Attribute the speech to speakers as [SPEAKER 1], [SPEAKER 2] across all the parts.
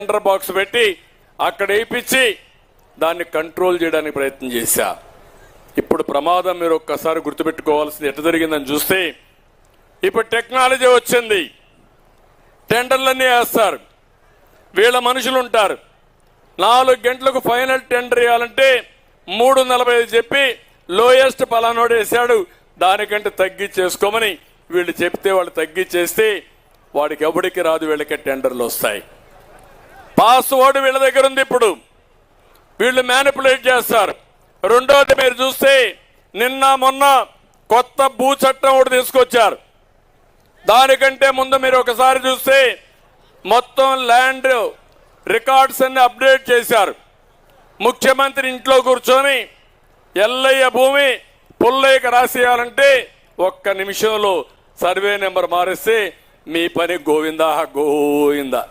[SPEAKER 1] Tender box పెట్టి అక్కడ వేయించి దాన్ని కంట్రోల్ చేయడానికి ప్రయత్నం చేశా. ఇప్పుడు ప్రమాదం మీరు ఒక్కసారి గుర్తుపెట్టుకోవాల్సింది ఎట్లా జరిగిందని చూస్తే, ఇప్పుడు టెక్నాలజీ వచ్చింది, టెండర్లన్నీ వేస్తారు, వీళ్ళ మనుషులు ఉంటారు. 4 గంటలకు ఫైనల్ టెండర్ వేయాలంటే 3:45 చెప్పి లోయెస్ట్ పలానోడు వేశాడు, దానికంటే తగ్గించేసుకోమని వీళ్ళు చెప్తే వాళ్ళు తగ్గించేస్తే వాడికి ఎవడికి రాదు, వీళ్ళకి టెండర్లు వస్తాయి. పాస్వర్డ్ వీళ్ళ దగ్గర ఉంది. ఇప్పుడు వీళ్ళు మ్యానిపులేట్ చేస్తారు. రెండోది మీరు చూస్తే నిన్న మొన్న కొత్త భూ చట్టం ఒకటి తీసుకొచ్చారు. దానికంటే ముందు మీరు ఒకసారి చూస్తే మొత్తం ల్యాండ్ రికార్డ్స్ అన్ని అప్డేట్ చేశారు. ముఖ్యమంత్రి ఇంట్లో కూర్చొని ఎల్లయ్య భూమి పుల్లయ్యకి రాసేయాలంటే 1 నిమిషంలో సర్వే నెంబర్ మారిస్తే మీ పని గోవిందా గోవిందా.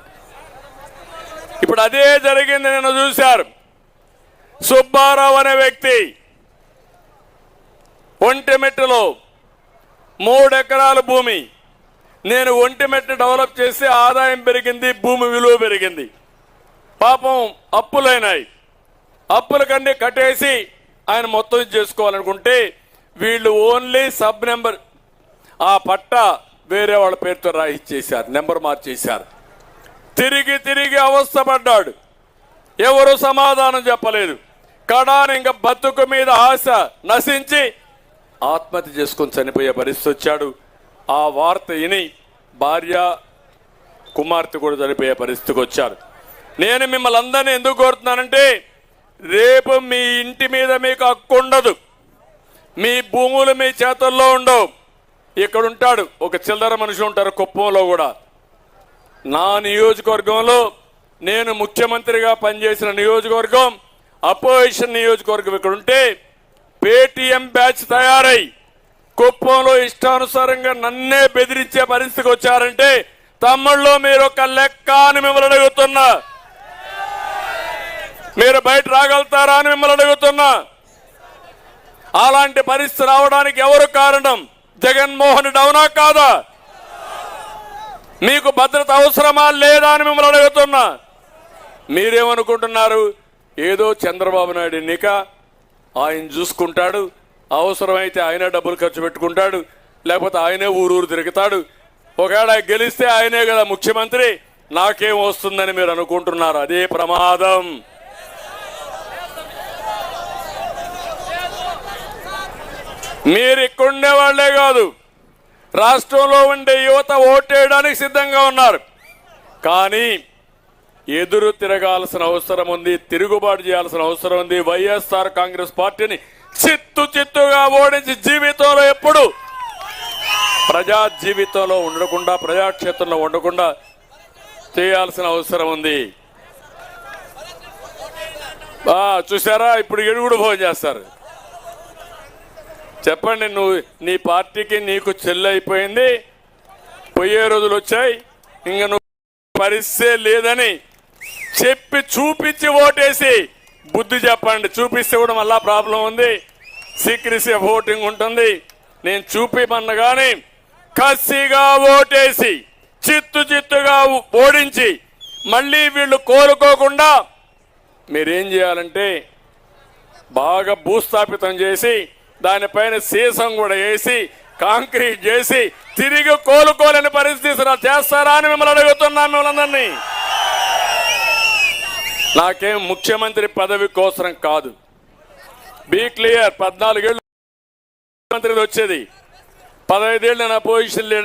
[SPEAKER 1] ఇప్పుడు అదే జరిగింది. నేను చూశారు, సుబ్బారావు అనే వ్యక్తి ఒంటిమిట్టలో 3 ఎకరాల భూమి, నేను ఒంటిమిట్ట డెవలప్ చేసి ఆదాయం పెరిగింది, భూమి విలువ పెరిగింది. పాపం అప్పులైనాయి, అప్పులకన్నీ కట్టేసి ఆయన మొత్తం చేసుకోవాలనుకుంటే వీళ్ళు ఓన్లీ సబ్ నెంబర్ ఆ పట్టా వేరే వాళ్ళ పేరుతో రాయిచ్చేశారు, నెంబర్ మార్చేశారు. తిరిగి తిరిగి అవస్థపడ్డాడు, ఎవరు సమాధానం చెప్పలేదు. కడాని ఇంకా బతుకు మీద ఆశ నశించి ఆత్మహత్య చేసుకొని చనిపోయే పరిస్థితి వచ్చాడు. ఆ వార్త విని భార్య కుమార్తె కూడా చనిపోయే పరిస్థితికి వచ్చారు. నేను మిమ్మల్ని అందరినీ ఎందుకు కోరుతున్నానంటే, రేపు మీ ఇంటి మీద మీకు హక్కు ఉండదు, మీ భూములు మీ చేతుల్లో ఉండవు. ఇక్కడ ఉంటాడు ఒక చిల్లర మనిషి ఉంటారు కుప్పంలో కూడా. నా నియోజకవర్గంలో నేను ముఖ్యమంత్రిగా పనిచేసిన నియోజకవర్గం అపోజిషన్ నియోజకవర్గం. ఇక్కడ ఉంటే పేటీఎం బ్యాచ్ తయారై కుప్పంలో ఇష్టానుసారంగా నన్నే బెదిరించే పరిస్థితికి వచ్చారంటే తమ్ముళ్ళు మీరు ఒక లెక్క అని మిమ్మల్ని అడుగుతున్నా. మీరు బయట రాగలుగుతారా అని మిమ్మల్ని అడుగుతున్నా. అలాంటి పరిస్థితి రావడానికి ఎవరు కారణం? జగన్మోహన్ రెడ్డి అవునా కాదా? మీకు భద్రత అవసరమా లేదా అని మిమ్మల్ని అడుగుతున్నా. మీరేమనుకుంటున్నారు? ఏదో చంద్రబాబు నాయుడు ఎన్నిక, ఆయన చూసుకుంటాడు, అవసరమైతే ఆయనే డబ్బులు ఖర్చు పెట్టుకుంటాడు, లేకపోతే ఆయనే ఊరూరు తిరుగుతాడు, ఒకవేళ గెలిస్తే ఆయనే కదా ముఖ్యమంత్రి, నాకేం వస్తుందని మీరు అనుకుంటున్నారు. అదే ప్రమాదం. మీరు ఇక్కడుండే వాళ్లే కాదు, రాష్ట్రంలో ఉండే యువత ఓటేయడానికి సిద్ధంగా ఉన్నారు. కానీ ఎదురు తిరగాల్సిన అవసరం ఉంది, తిరుగుబాటు చేయాల్సిన అవసరం ఉంది. వైఎస్ఆర్ కాంగ్రెస్ పార్టీని చిత్తుగా ఓడించి జీవితంలో ఎప్పుడు ప్రజా జీవితంలో ఉండకుండా, ప్రజాక్షేత్రంలో ఉండకుండా చేయాల్సిన అవసరం ఉంది. చూసారా, ఇప్పుడు ఎడుగుడు భోజనం చేస్తారు. చెప్పండి, నువ్వు నీ పార్టీకి నీకు చెల్లి అయిపోయింది, పోయే రోజులు వచ్చాయి, ఇంకా నువ్వు పరిస్థితే లేదని చెప్పి చూపించి ఓటేసి బుద్ధి చెప్పండి. చూపిస్తే కూడా మళ్ళా ప్రాబ్లం ఉంది, సీక్రెసీ ఓటింగ్ ఉంటుంది. నేను చూపిమన్నా కానీ కసిగా ఓటేసి చిత్తుగా ఓడించి మళ్ళీ వీళ్ళు కోరుకోకుండా మీరేం చేయాలంటే బాగా భూస్థాపితం చేసి దానిపైన సీసం కూడా వేసి కాంక్రీట్ చేసి తిరిగి కోలుకోలేని పరిస్థితి చేస్తారా అని మిమ్మల్ని అడుగుతున్నాను. మిమ్మల్ని నాకేం ముఖ్యమంత్రి పదవి కోసం కాదు, బీ క్లియర్. 14 ఏళ్ళు ముఖ్యమంత్రి వచ్చేది, 15 ఏళ్ళు నేను అపోజిషన్ లీడర్.